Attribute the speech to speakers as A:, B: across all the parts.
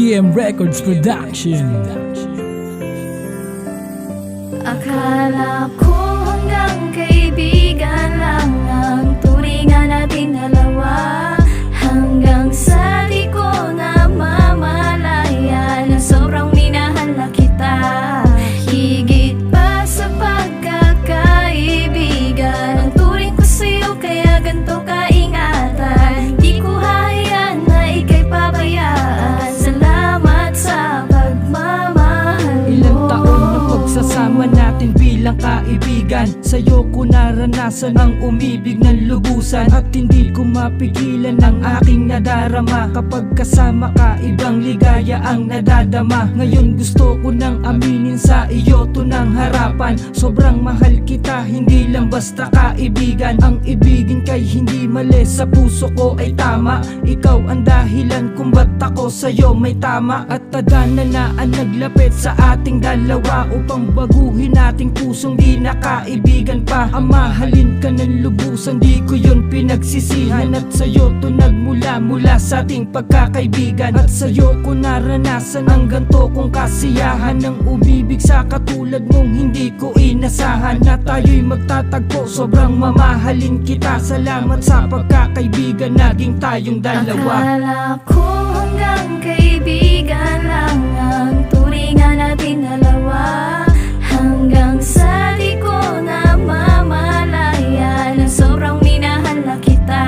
A: PM Records Production.
B: Akala ko hanggang kaibigan lang ang turingan natin dalawa, hanggang sa di ko na mamalayan na sobrang minahal na kita. Higit pa sa pagkakaibigan ang turing ko sa'yo, kaya ganito kaingatan. Di ko hahayaan na ika'y pabayaan. Salamat sa pagmamahal mo.
C: Ilang taon na pagsasama natin bilang kaibigan, sa'yo ko naranasan ang umibig ng lubusan. At hindi ko mapigilan ang aking nadarama. Kapag kasama ka, ibang ligaya ang nadadama. Ngayon gusto ko nang aminin sa iyo to ng harapan. Sobrang mahal kita, hindi lang basta kaibigan. Ang ibigin kay hindi mali, sa puso ko ay tama. Ikaw ang dahilan kung ba't ako sa'yo may tama. At tadhana na ang naglapit sa ating dalawa, upang baguhin nating pusong di nakaibigan pa. Ang mahalin ka ng lubusan, di ko yun pinagsisihan. At sa'yo to nagmula mula sa ating pagkakaibigan. At sa'yo ko naranasan ang ganto kong kasiyahan, ng umibig sa katulad mong hindi ko inasahan. Na tayo'y magtatagpo, sobrang mamahalin kita. Salamat sa pagkakaibigan, naging tayong dalawa.
B: Akala ko hanggang kaibigan lang ang turingan natin dalawa, hanggang sa di ko na mamalayan na sobrang minahal na kita.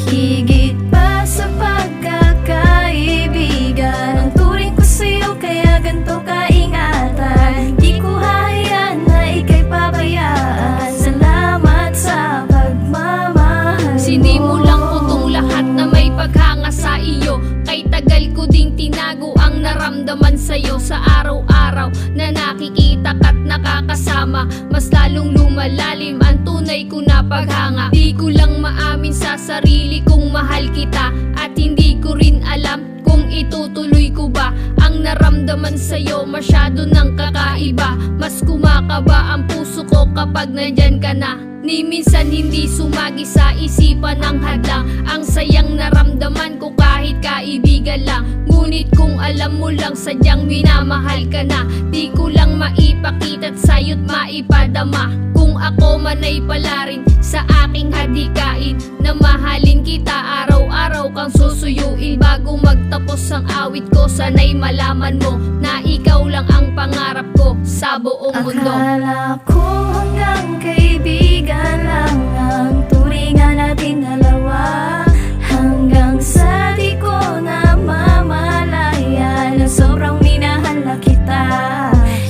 B: Higit pa sa pagkakaibigan ang turing ko sa'yo, kaya ganito kaingatan. Di ko hahayaan na ika'y pabayaan. Salamat sa pagmamahal mo.
D: Sinimulan ko tong lahat na may paghanga sa iyo, kay tagal ko ding tinago ang naramdaman sa'yo. Sa araw-araw na nakikita ka't nakakasama, mas lalong lumalalim ang tunay ko na paghanga. Di ko lang maamin sa sarili kong mahal kita, at hindi ko rin alam kung itutuloy ko ba ang naramdaman sa'yo. Masyado nang kakaiba, mas kumakaba ang puso ko kapag nandyan ka na. Ni minsan hindi sumagi sa isipan ng hadlang ang sayang naramdaman ko kahit kaibigan lang. Ngunit kung alam mo lang sadyang minamahal ka na, di ko lang maipakita't sa'yo't maipadama. Kung ako man ay pala rin sa aking hadikain, na mahalin kita araw-araw kang susuyuin. Bago magtapos ang awit ko, sana'y malaman mo na ikaw lang ang pangarap ko sa buong mundo.
B: Akala ko hanggang kaibigan lang ang turingan natin dalawa, hanggang sa di ko na mamalayan na sobrang minahal na kita.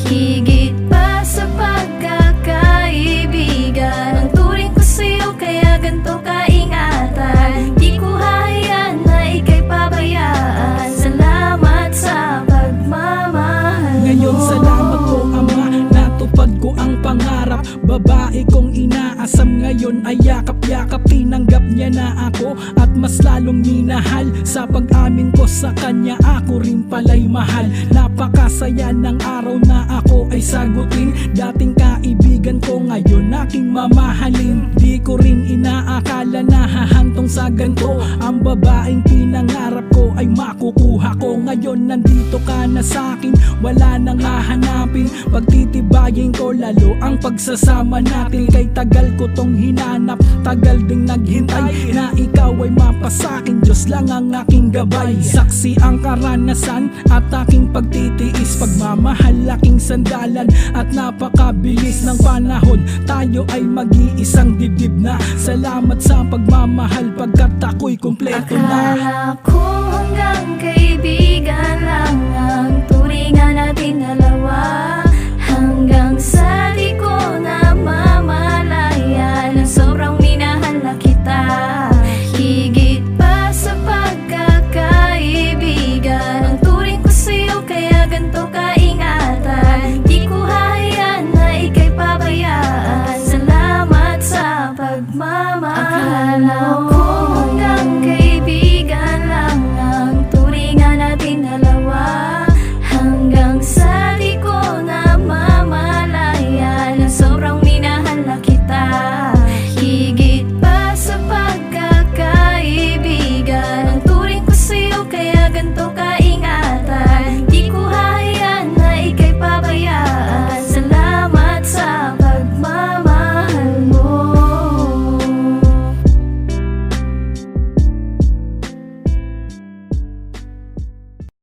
B: Higit pa sa pagkakaibigan ang turing ko sa'yo, kaya ganito kaingatan. Di ko hahayaan na ika'y pabayaan. Salamat sa pagmamahal mo.
A: Ngayon salamat po Ama, natupad ko ang pangarap. Babae kong inaasam ngayon ay yakap-yakap. Tinanggap niya na ako at mas lalong minahal. Sa pag-amin ko sa kanya, ako rin pala'y mahal. Napakasaya ng araw na ako ay sagutin. Dating kaibigan ko, ngayon aking mamahalin. Di ko rin inaakala na hahantong sa ganito. Ang babaeng pinangarap ko ay makukuha ko. Ngayon nandito ka na sa'kin, wala nang hahanapin. Pagtitibayin ko lalo ang pagsasama natin. Kay tagal ko tong hinanap, tagal ding naghintay na ikaw ay mapasakin. Diyos lang ang aking gabay, saksi ang karanasan at aking pagtitiis. Pagmamahal aking sandalan at napakabilis ng panahon. Tayo ay mag-iisang dibdib na. Salamat sa pagmamahal pagkat ako'y kumpleto na.
B: Akala ko hanggang kaibigan lang